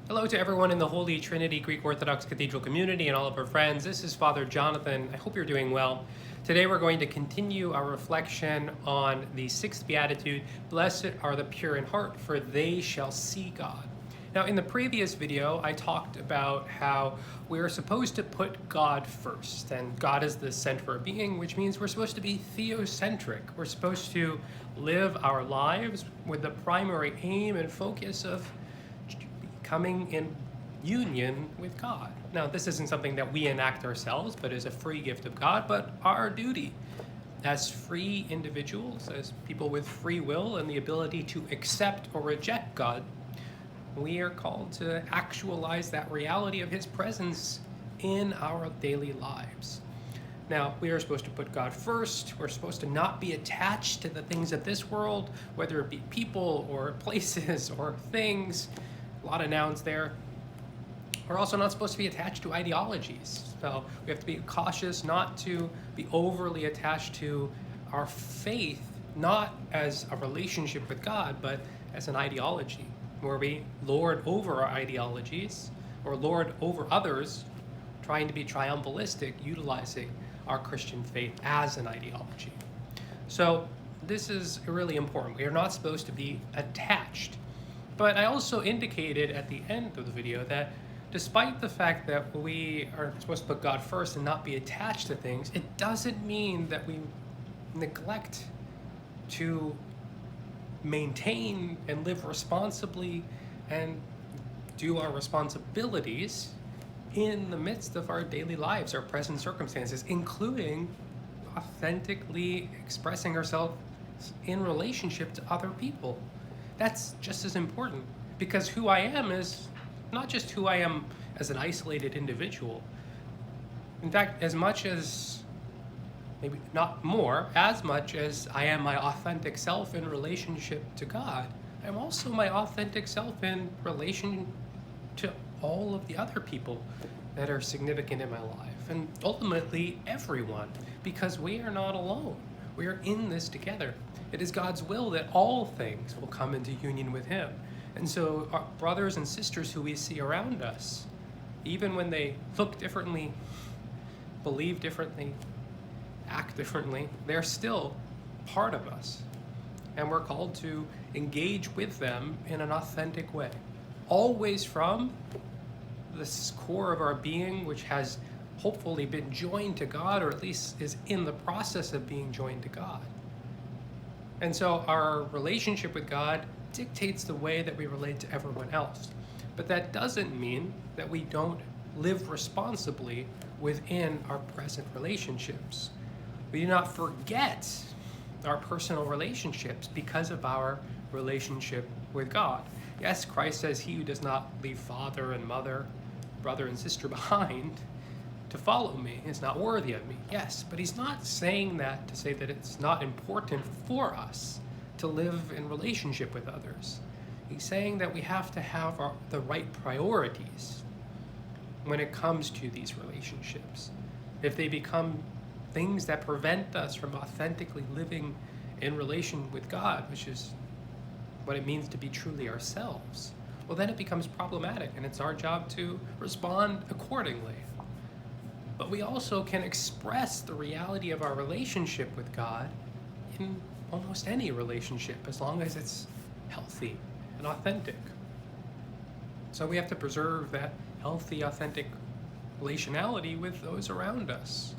Hello to everyone in the Holy Trinity Greek Orthodox Cathedral community and all of our friends. This is Father Jonathan. I hope you're doing well. Today we're going to continue our reflection on the sixth Beatitude, Blessed are the pure in heart, for they shall see God. Now, in the previous video, I talked about how we're supposed to put God first, and God is the center of being, which means we're supposed to be theocentric. We're supposed to live our lives with the primary aim and focus of coming in union with God. Now, this isn't something that we enact ourselves, but is a free gift of God, but our duty as free individuals, as people with free will and the ability to accept or reject God, we are called to actualize that reality of His presence in our daily lives. Now, we are supposed to put God first. We're supposed to not be attached to the things of this world, whether it be people or places or things. A lot of nouns there. We're also not supposed to be attached to ideologies. So we have to be cautious not to be overly attached to our faith, not as a relationship with God, but as an ideology, where we lord over our ideologies or lord over others, trying to be triumphalistic, utilizing our Christian faith as an ideology. So this is really important. We are not supposed to be attached. But I also indicated at the end of the video that despite the fact that we are supposed to put God first and not be attached to things, it doesn't mean that we neglect to maintain and live responsibly and do our responsibilities in the midst of our daily lives, our present circumstances, including authentically expressing ourselves in relationship to other people. That's just as important, because who I am is not just who I am as an isolated individual. In fact, as much as, maybe not more, as much as I am my authentic self in relationship to God, I'm also my authentic self in relation to all of the other people that are significant in my life, and ultimately everyone, because we are not alone. We are in this together. It is God's will that all things will come into union with Him. And so our brothers and sisters who we see around us, even when they look differently, believe differently, act differently, they're still part of us. And we're called to engage with them in an authentic way, always from this core of our being, which has hopefully been joined to God, or at least is in the process of being joined to God. And so our relationship with God dictates the way that we relate to everyone else. But that doesn't mean that we don't live responsibly within our present relationships. We do not forget our personal relationships because of our relationship with God. Yes, Christ says, "He who does not leave father and mother, brother and sister behind to follow me is not worthy of me." Yes, but He's not saying that to say that it's not important for us to live in relationship with others. He's saying that we have to have the right priorities when it comes to these relationships. If they become things that prevent us from authentically living in relation with God, which is what it means to be truly ourselves, well, then it becomes problematic, and it's our job to respond accordingly. But we also can express the reality of our relationship with God in almost any relationship, as long as it's healthy and authentic. So we have to preserve that healthy, authentic relationality with those around us.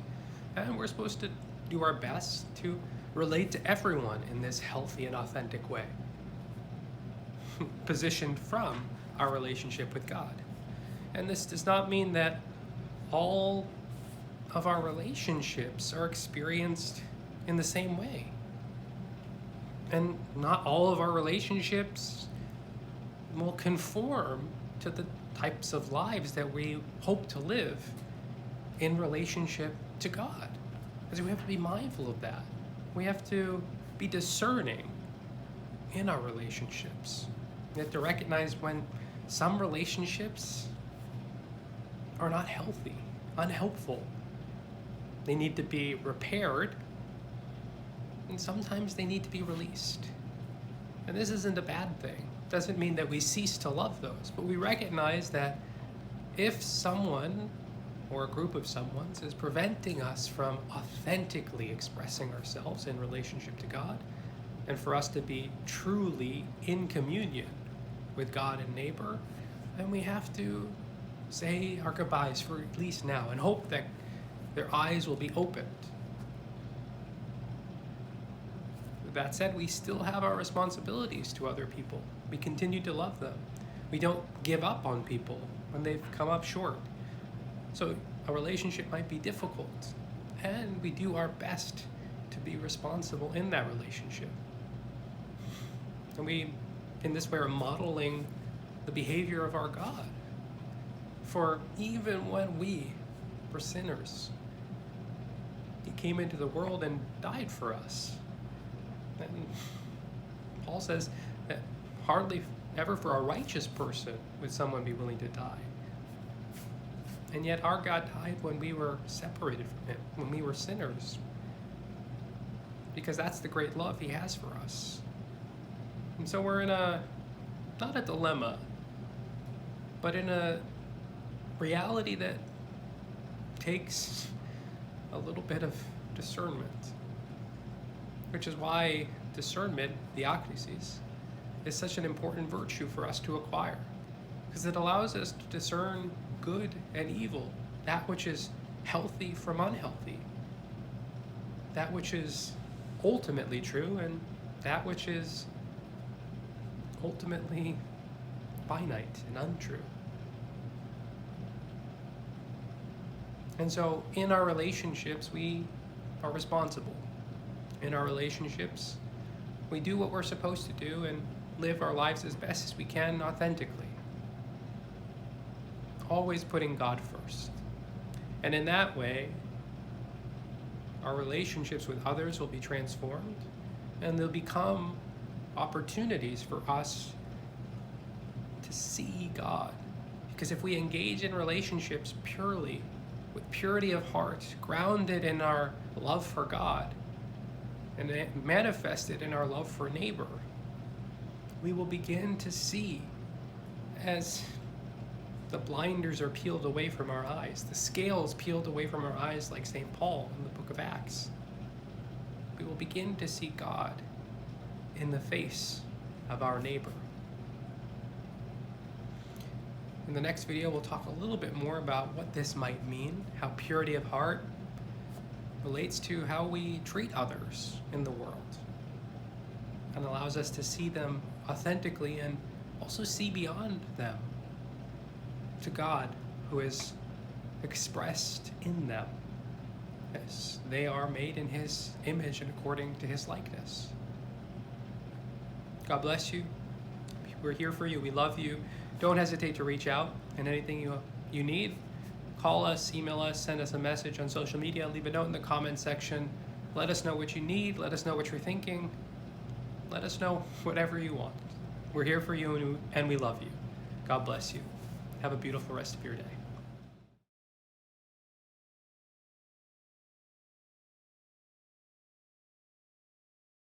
And we're supposed to do our best to relate to everyone in this healthy and authentic way, positioned from our relationship with God. And this does not mean that all of our relationships are experienced in the same way. And not all of our relationships will conform to the types of lives that we hope to live in relationship to God. Because we have to be mindful of that. We have to be discerning in our relationships. We have to recognize when some relationships are not healthy, unhelpful. They need to be repaired, and sometimes they need to be released. And this isn't a bad thing. doesn't mean that we cease to love those, but we recognize that if someone or a group of someone's is preventing us from authentically expressing ourselves in relationship to God, and for us to be truly in communion with God and neighbor, then we have to say our goodbyes for at least now and hope that their eyes will be opened. With that said, we still have our responsibilities to other people. We continue to love them. We don't give up on people when they've come up short. So a relationship might be difficult, and we do our best to be responsible in that relationship. And we, in this way, are modeling the behavior of our God. For even when we were sinners, He came into the world and died for us. And Paul says that hardly ever for a righteous person would someone be willing to die. And yet our God died when we were separated from Him, when we were sinners. Because that's the great love He has for us. And so we're in not a dilemma, but in a reality that takes a little bit of discernment. Which is why discernment, theocracies, is such an important virtue for us to acquire. Because it allows us to discern good and evil, that which is healthy from unhealthy, that which is ultimately true and that which is ultimately finite and untrue. And so in our relationships, we are responsible. In our relationships, we do what we're supposed to do and live our lives as best as we can authentically. Always putting God first. And in that way, our relationships with others will be transformed, and they'll become opportunities for us to see God. Because if we engage in relationships purely, with purity of heart, grounded in our love for God, and manifested in our love for neighbor, we will begin to see as the blinders are peeled away from our eyes, the scales peeled away from our eyes like St. Paul in the book of Acts. We will begin to see God in the face of our neighbor. In the next video, we'll talk a little bit more about what this might mean, how purity of heart relates to how we treat others in the world, and allows us to see them authentically and also see beyond them to God, who is expressed in them as they are made in His image and according to His likeness. God bless you. We're here for you. We love you. Don't hesitate to reach out, and anything you need, call us, email us, send us a message on social media, leave a note in the comment section. Let us know what you need. Let us know what you're thinking. Let us know whatever you want. We're here for you, and we love you. God bless you. Have a beautiful rest of your day.